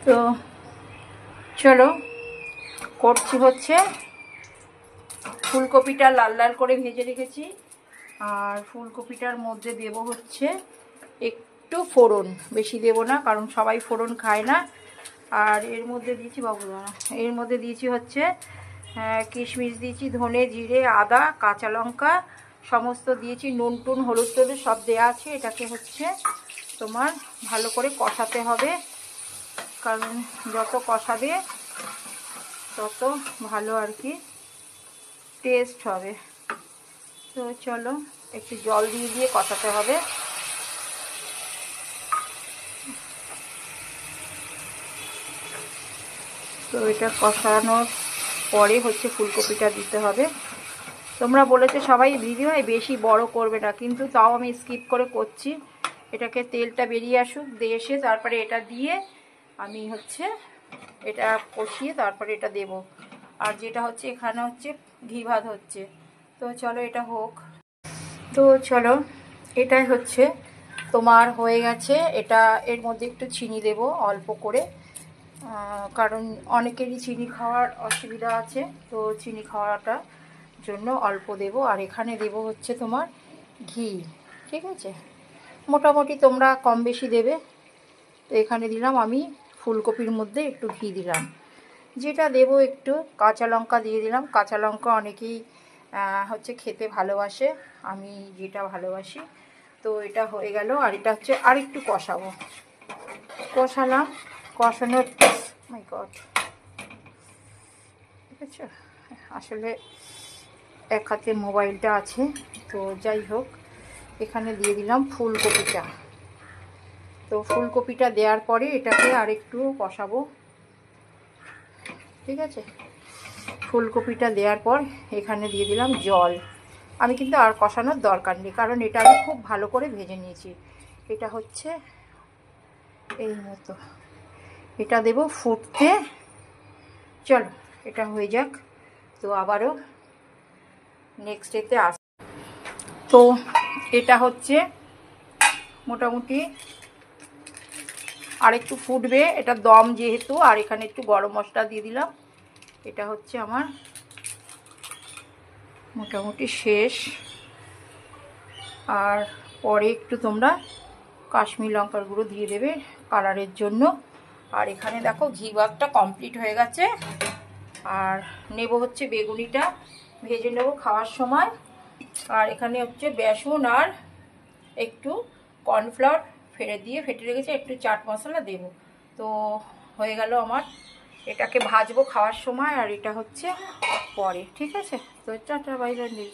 তো চলো করছি হচ্ছে ফুলকপিটা লাল লাল করে ভেজে রেখেছি, আর ফুলকপিটার মধ্যে দেব হচ্ছে একটু ফোড়ন, বেশি দেব না কারণ সবাই ফোড়ন খায় না। আর এর মধ্যে দিয়েছি এর মধ্যে দিয়েছি হচ্ছে কিশমিশ দিয়েছি, ধনে জিরে আদা কাঁচা লঙ্কা সমস্ত দিয়েছি, নুন টুন হলুদ টলুদ সব দেওয়া আছে। এটাকে হচ্ছে তোমার ভালো করে কষাতে হবে, কারণ যত কষাবে তত ভালো আর কি টেস্ট হবে। তো চলো একটু জল দিয়ে দিয়ে কষাতে হবে। তো এটা কষানোর পরে হচ্ছে ফুলকপিটা দিতে হবে। তোমরা বলেছো সবাই ভিডিও বেশি বড় করবে না, কিন্তু তাও আমি স্কিপ করে করছি। এটাকে তেলটা বেরিয়ে আসুক, দিয়ে এসে তারপরে এটা দিয়ে আমি হচ্ছে এটা কষিয়ে তারপরে এটা দেব। আর যেটা হচ্ছে এখানে হচ্ছে ঘি ভাত হচ্ছে। তো চলো এটা হোক। তো চলো এটাই হচ্ছে তোমার হয়ে গেছে। এটা এর মধ্যে একটু চিনি দেব অল্প করে, কারণ অনেকেরই চিনি খাওয়ার অসুবিধা আছে, তো চিনি খাওয়াটা জন্য অল্প দেব। আর এখানে দেব হচ্ছে তোমার ঘি, ঠিক আছে, মোটামুটি তোমরা কম বেশি দেবে। তো এখানে দিলাম আমি ফুলকপির মধ্যে একটু ঘি দিলাম, যেটা দেব একটু কাঁচা লঙ্কা দিয়ে দিলাম। কাঁচা লঙ্কা অনেকেই হচ্ছে খেতে ভালোবাসে, আমি যেটা ভালোবাসি। তো এটা হয়ে গেল, আর এটা হচ্ছে আর একটু কষাবো। কষালাম, কষানোর মাই গড, ঠিক আছে, আসলে এক হাতে মোবাইলটা আছে। তো যাই হোক, এখানে দিয়ে দিলাম ফুলকপিটা। তো ফুলকপিটা দেওয়ার পরে এটাকে আর একটু কষাবো, ঠিক আছে। ফুলকপিটা দেওয়ার পর এখানে দিয়ে দিলাম জল। আমি কিন্তু আর কষানোর দরকার নেই, কারণ এটা আমি খুব ভালো করে ভেজে নিয়েছি। এটা হচ্ছে এই মতো, এটা দেব ফুটতে। চলো এটা হয়ে যাক, তো আবারও নেক্সট ডেতে আস। তো এটা হচ্ছে মোটামুটি আর একটু ফুটবে, এটা দম যেহেতু। আর এখানে একটু গরম মশলা দিয়ে দিলাম। এটা হচ্ছে আমার মোটামুটি শেষ। আর পরে একটু তোমরা কাশ্মীর লঙ্কার গুঁড়ো দিয়ে দেবে কালারের জন্য। আর এখানে দেখো ঘি ভাতটা কমপ্লিট হয়ে গেছে। আর নেব হচ্ছে বেগুনিটা ভেজে নেব খাওয়ার সময়। আর এখানে হচ্ছে বেসন আর একটু কর্নফ্লাওয়ার ফেটে রেখেছে, একটু চাট মশলা দেব। তো হয়ে গেল আমার, এটাকে ভাজবো খাওয়ার সময়, আর এটা হচ্ছে পরে, ঠিক আছে। তো টাটা বাই বাই।